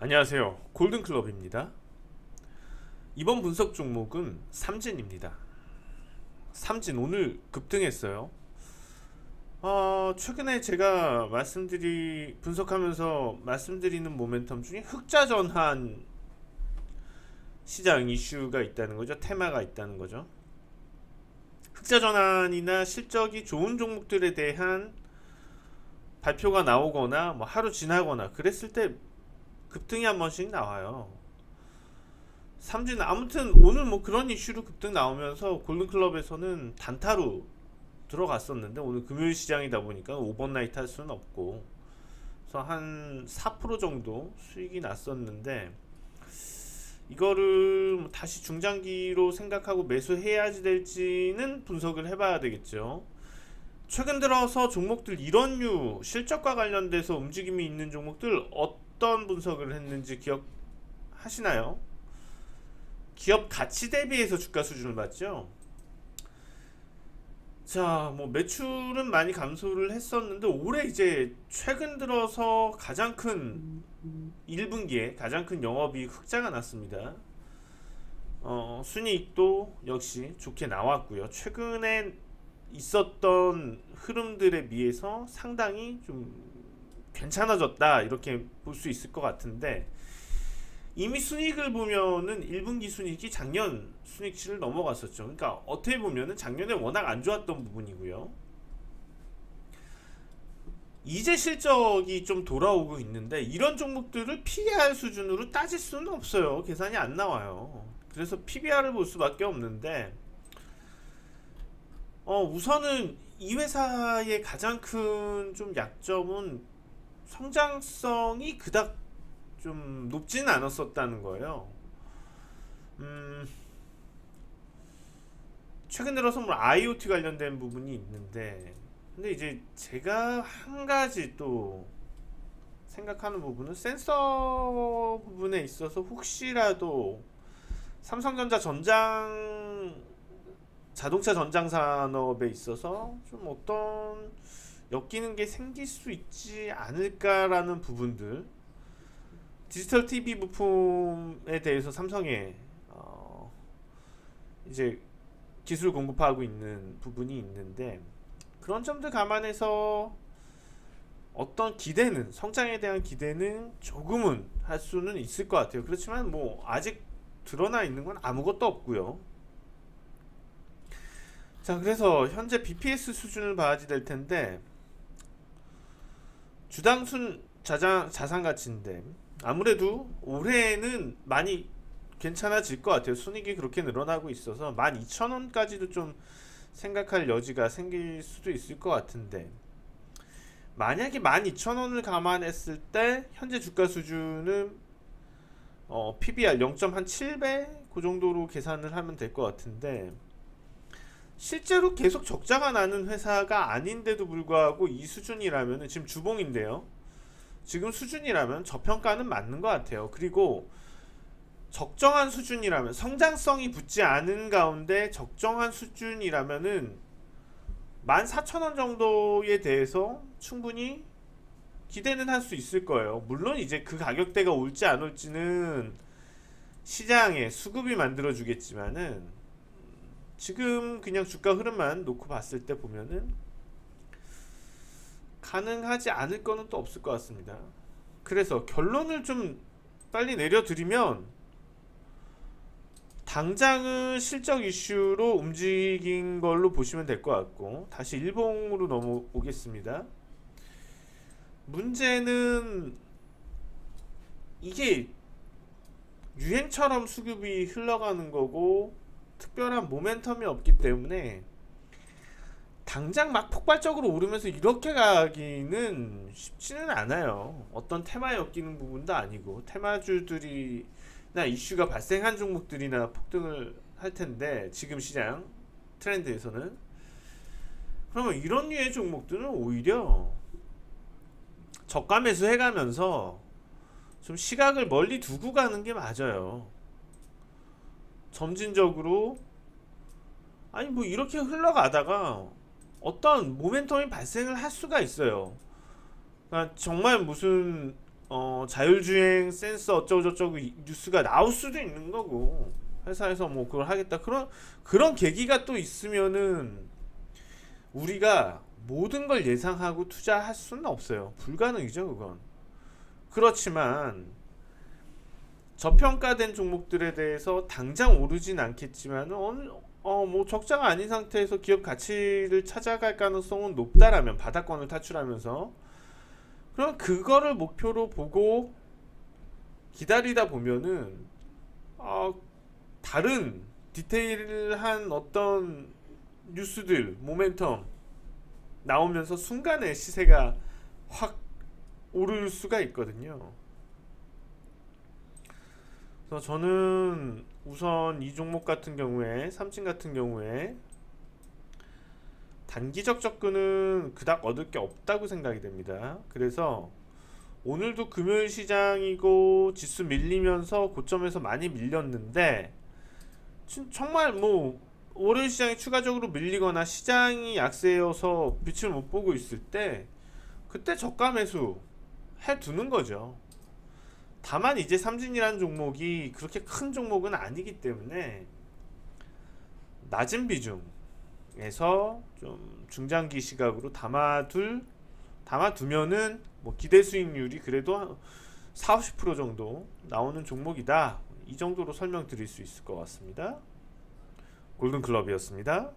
안녕하세요. 골든클럽입니다. 이번 분석 종목은 삼진입니다. 삼진 오늘 급등했어요. 최근에 제가 분석하면서 말씀드리는 모멘텀 중에 흑자 전환 시장 이슈가 있다는 거죠. 테마가 있다는 거죠. 흑자 전환이나 실적이 좋은 종목들에 대한 발표가 나오거나 뭐 하루 지나거나 그랬을 때 급등이 한 번씩 나와요. 삼진 아무튼 오늘 뭐 그런 이슈로 급등 나오면서 골든클럽에서는 단타로 들어갔었는데, 오늘 금요일 시장이다 보니까 오버나이트 할 수는 없고, 그래서 한 4% 정도 수익이 났었는데, 이거를 뭐 다시 중장기로 생각하고 매수해야지 될지는 분석을 해봐야 되겠죠. 최근 들어서 종목들 이런 류 실적과 관련돼서 움직임이 있는 종목들 어떤 분석을 했는지 기억하시나요? 기업 가치 대비해서 주가 수준을 봤죠. 자, 뭐 매출은 많이 감소를 했었는데 올해 이제 최근 들어서 가장 큰 1분기에 가장 큰 영업이익 흑자가 났습니다. 순이익도 역시 좋게 나왔고요. 최근에 있었던 흐름들에 비해서 상당히 좀 괜찮아졌다, 이렇게 볼 수 있을 것 같은데, 이미 순이익을 보면은 1분기 순이익이 작년 순이익치를 넘어갔었죠. 그러니까 어떻게 보면은 작년에 워낙 안 좋았던 부분이고요. 이제 실적이 좀 돌아오고 있는데, 이런 종목들을 PBR 수준으로 따질 수는 없어요. 계산이 안 나와요. 그래서 PBR을 볼 수밖에 없는데, 우선은 이 회사의 가장 큰 좀 약점은 성장성이 그닥 좀 높지는 않았었다는 거예요. 최근 들어서 뭐 IoT 관련된 부분이 있는데, 근데 이제 제가 한 가지 또 생각하는 부분은 센서 부분에 있어서 혹시라도 삼성전자 자동차 전장 산업에 있어서 좀 어떤 엮이는 게 생길 수 있지 않을까라는 부분들, 디지털 TV 부품에 대해서 삼성에 이제 기술 공급하고 있는 부분이 있는데, 그런 점들 감안해서 어떤 기대는, 성장에 대한 기대는 조금은 할 수는 있을 것 같아요. 그렇지만 뭐 아직 드러나 있는 건 아무것도 없고요. 자, 그래서 현재 BPS 수준을 봐야지 될 텐데, 주당 자산 가치인데 아무래도 올해는 많이 괜찮아질 것 같아요. 순이익이 그렇게 늘어나고 있어서 12,000원까지도 좀 생각할 여지가 생길 수도 있을 것 같은데, 만약에 12,000원을 감안했을 때 현재 주가 수준은 PBR 0.7배 그 정도로 계산을 하면 될 것 같은데, 실제로 계속 적자가 나는 회사가 아닌데도 불구하고 이 수준이라면, 지금 주봉인데요, 지금 수준이라면 저평가는 맞는 것 같아요. 그리고 적정한 수준이라면, 성장성이 붙지 않은 가운데 적정한 수준이라면은 14,000원 정도에 대해서 충분히 기대는 할 수 있을 거예요. 물론 이제 그 가격대가 올지 안 올지는 시장의 수급이 만들어 주겠지만은, 지금 그냥 주가 흐름만 놓고 봤을 때 보면은 가능하지 않을 거는 또 없을 것 같습니다. 그래서 결론을 좀 빨리 내려드리면, 당장은 실적 이슈로 움직인 걸로 보시면 될 것 같고, 다시 일봉으로 넘어오겠습니다. 문제는 이게 유행처럼 수급이 흘러가는 거고 특별한 모멘텀이 없기 때문에 당장 막 폭발적으로 오르면서 이렇게 가기는 쉽지는 않아요. 어떤 테마에 엮이는 부분도 아니고, 테마주들이나 이슈가 발생한 종목들이나 폭등을 할 텐데, 지금 시장 트렌드에서는. 그러면 이런 류의 종목들은 오히려 저가 매수 해가면서 좀 시각을 멀리 두고 가는 게 맞아요. 점진적으로, 아니 뭐 이렇게 흘러가다가 어떤 모멘텀이 발생을 할 수가 있어요. 그러니까 정말 무슨 자율주행 센서 어쩌고저쩌고 뉴스가 나올 수도 있는 거고, 회사에서 뭐 그걸 하겠다, 그런 계기가 또 있으면은 우리가 모든 걸 예상하고 투자할 수는 없어요. 불가능이죠, 그건. 그렇지만 저평가된 종목들에 대해서 당장 오르진 않겠지만 뭐 적자가 아닌 상태에서 기업 가치를 찾아갈 가능성은 높다라면, 바닥권을 탈출하면서, 그럼 그거를 목표로 보고 기다리다 보면은 다른 디테일한 어떤 뉴스들, 모멘텀 나오면서 순간에 시세가 확 오를 수가 있거든요. 그래서 저는 우선 이 종목 같은 경우에, 삼진 같은 경우에 단기적 접근은 그닥 얻을 게 없다고 생각이 됩니다. 그래서 오늘도 금요일 시장이고 지수 밀리면서 고점에서 많이 밀렸는데, 정말 뭐 월요일 시장이 추가적으로 밀리거나 시장이 약세여서 빛을 못 보고 있을 때, 그때 저가 매수 해두는 거죠. 다만 이제 삼진이라는 종목이 그렇게 큰 종목은 아니기 때문에 낮은 비중에서 좀 중장기 시각으로 담아두면은 뭐 기대 수익률이 그래도 40-50% 정도 나오는 종목이다, 이 정도로 설명드릴 수 있을 것 같습니다. 골든클럽이었습니다.